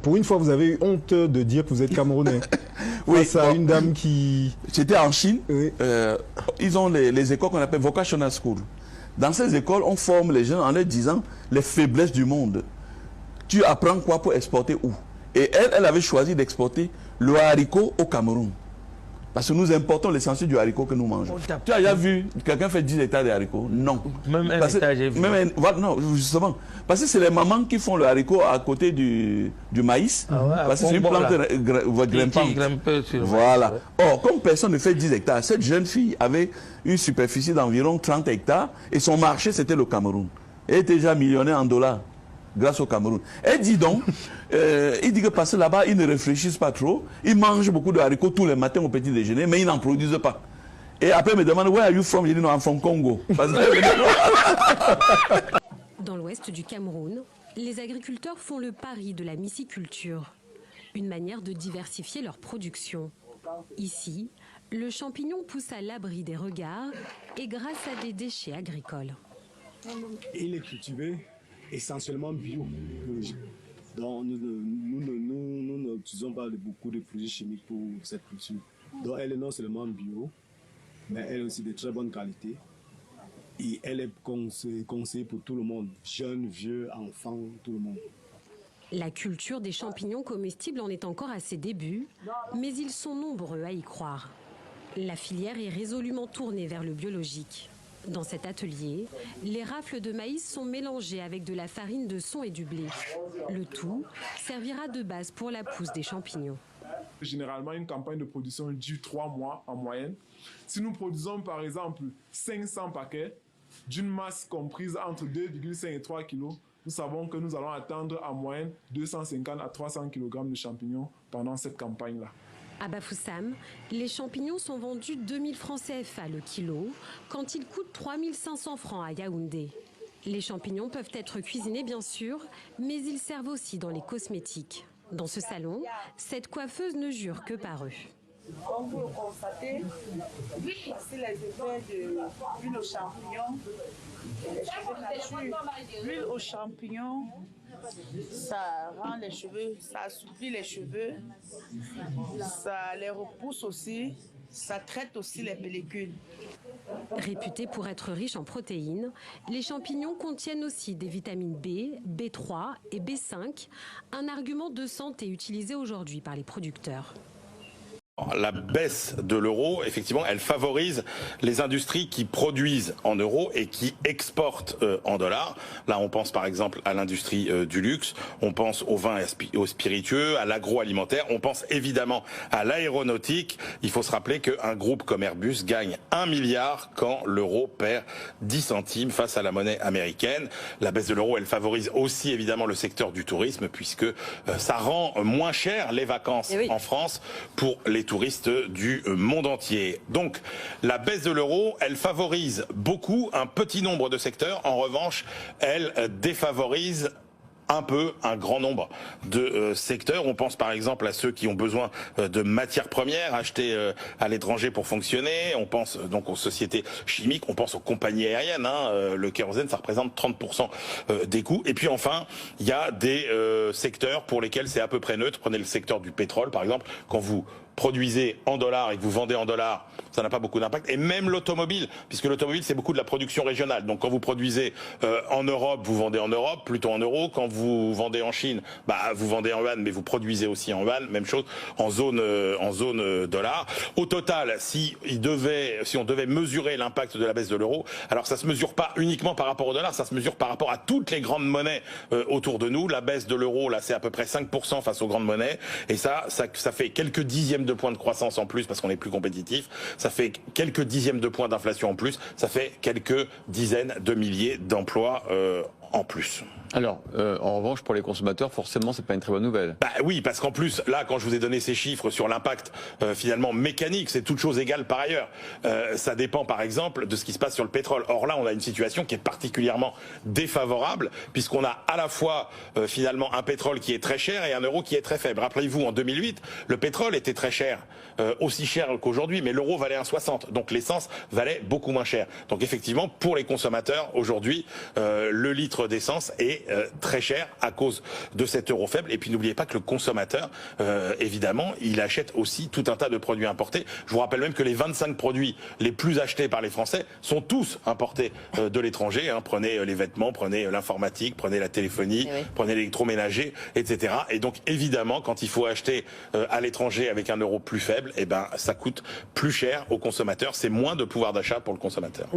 Pour une fois, vous avez eu honte de dire que vous êtes Camerounais. Oui, Face à une dame qui... J'étais en Chine, Oui. ils ont les écoles qu'on appelle vocational school. Dans ces écoles, on forme les jeunes en leur disant les faiblesses du monde. Tu apprends quoi pour exporter où? Et elle avait choisi d'exporter le haricot au Cameroun. Parce que nous importons l'essentiel du haricot que nous mangeons. Tu as déjà vu quelqu'un faire 10 hectares de haricots? Non. Même un Parce hectare, j'ai vu. Non, justement. Parce que c'est les mamans qui font le haricot à côté du maïs. Ah ouais, parce que c'est une plante grimpante. Voilà. Or, comme personne ne fait 10 hectares, cette jeune fille avait une superficie d'environ 30 hectares et son marché, c'était le Cameroun. Elle était déjà millionnaire en dollars grâce au Cameroun. Elle dit donc, il dit que parce que là-bas, ils ne réfléchissent pas trop, ils mangent beaucoup de haricots tous les matins au petit déjeuner, mais ils n'en produisent pas. Et après, ils me demandent, where are you from? Je dis, non, I'm from Congo. Dans l'ouest du Cameroun, les agriculteurs font le pari de la myciculture, une manière de diversifier leur production. Ici, le champignon pousse à l'abri des regards et grâce à des déchets agricoles. Il est cultivé essentiellement biologique. Donc nous n'utilisons pas beaucoup de produits chimiques pour cette culture. Donc elle est non seulement bio, mais elle est aussi de très bonne qualité. Et elle est conseillée pour tout le monde, jeunes, vieux, enfants, tout le monde. La culture des champignons comestibles en est encore à ses débuts, mais ils sont nombreux à y croire. La filière est résolument tournée vers le biologique. Dans cet atelier, les rafles de maïs sont mélangées avec de la farine de son et du blé. Le tout servira de base pour la pousse des champignons. Généralement, une campagne de production dure 3 mois en moyenne. Si nous produisons par exemple 500 paquets d'une masse comprise entre 2,5 et 3 kg, nous savons que nous allons atteindre en moyenne 250 à 300 kg de champignons pendant cette campagne-là. À Bafoussam, les champignons sont vendus 2000 francs CFA le kilo, quand ils coûtent 3500 francs à Yaoundé. Les champignons peuvent être cuisinés bien sûr, mais ils servent aussi dans les cosmétiques. Dans ce salon, cette coiffeuse ne jure que par eux. Comme vous le constatez, voici les effets de l'huile aux champignons, les cheveux nature. L'huile aux champignons, ça rend les cheveux, ça assouplit les cheveux, ça les repousse aussi, ça traite aussi les pellicules. Réputés pour être riches en protéines, les champignons contiennent aussi des vitamines B, B3 et B5, un argument de santé utilisé aujourd'hui par les producteurs. La baisse de l'euro, effectivement, elle favorise les industries qui produisent en euros et qui exportent en dollars. Là, on pense par exemple à l'industrie du luxe, on pense aux vins et aux spiritueux, à l'agroalimentaire, on pense évidemment à l'aéronautique. Il faut se rappeler qu'un groupe comme Airbus gagne 1 milliard quand l'euro perd 10 centimes face à la monnaie américaine. La baisse de l'euro, elle favorise aussi évidemment le secteur du tourisme puisque ça rend moins cher les vacances en France pour les touristes du monde entier. Donc la baisse de l'euro, elle favorise beaucoup un petit nombre de secteurs. En revanche, elle défavorise un peu un grand nombre de secteurs. On pense par exemple à ceux qui ont besoin de matières premières achetées à l'étranger pour fonctionner. On pense donc aux sociétés chimiques, on pense aux compagnies aériennes. Le kérosène, ça représente 30% des coûts. Et puis enfin, il y a des secteurs pour lesquels c'est à peu près neutre. Prenez le secteur du pétrole par exemple. Quand vous produisez en dollars et que vous vendez en dollars, ça n'a pas beaucoup d'impact. Et même l'automobile, puisque l'automobile, c'est beaucoup de la production régionale. Donc quand vous produisez en Europe, vous vendez en Europe, plutôt en euros. Quand vous vendez en Chine, vous vendez en yuan, mais vous produisez aussi en yuan. Même chose en zone dollar. Au total, si on devait mesurer l'impact de la baisse de l'euro, alors ça se mesure pas uniquement par rapport au dollar, ça se mesure par rapport à toutes les grandes monnaies autour de nous. La baisse de l'euro, là, c'est à peu près 5% face aux grandes monnaies. Et ça fait quelques dixièmes de points de croissance en plus parce qu'on est plus compétitif, ça fait quelques dixièmes de points d'inflation en plus, ça fait quelques dizaines de milliers d'emplois en plus. Alors, en revanche, pour les consommateurs, forcément, c'est pas une très bonne nouvelle. Oui, parce qu'en plus, là, quand je vous ai donné ces chiffres sur l'impact finalement mécanique, c'est toute chose égale par ailleurs. Ça dépend, par exemple, de ce qui se passe sur le pétrole. Or là, on a une situation qui est particulièrement défavorable, puisqu'on a à la fois finalement un pétrole qui est très cher et un euro qui est très faible. Rappelez-vous, en 2008, le pétrole était très cher, aussi cher qu'aujourd'hui, mais l'euro valait 1,60. Donc l'essence valait beaucoup moins cher. Donc effectivement, pour les consommateurs, aujourd'hui, le litre litre d'essence est très cher à cause de cet euro faible. Et puis n'oubliez pas que le consommateur, évidemment, il achète aussi tout un tas de produits importés. Je vous rappelle même que les 25 produits les plus achetés par les Français sont tous importés de l'étranger. Hein. Prenez les vêtements, prenez l'informatique, prenez la téléphonie, prenez l'électroménager, etc. Et donc évidemment, quand il faut acheter à l'étranger avec un euro plus faible, eh ben ça coûte plus cher aux consommateurs. C'est moins de pouvoir d'achat pour le consommateur.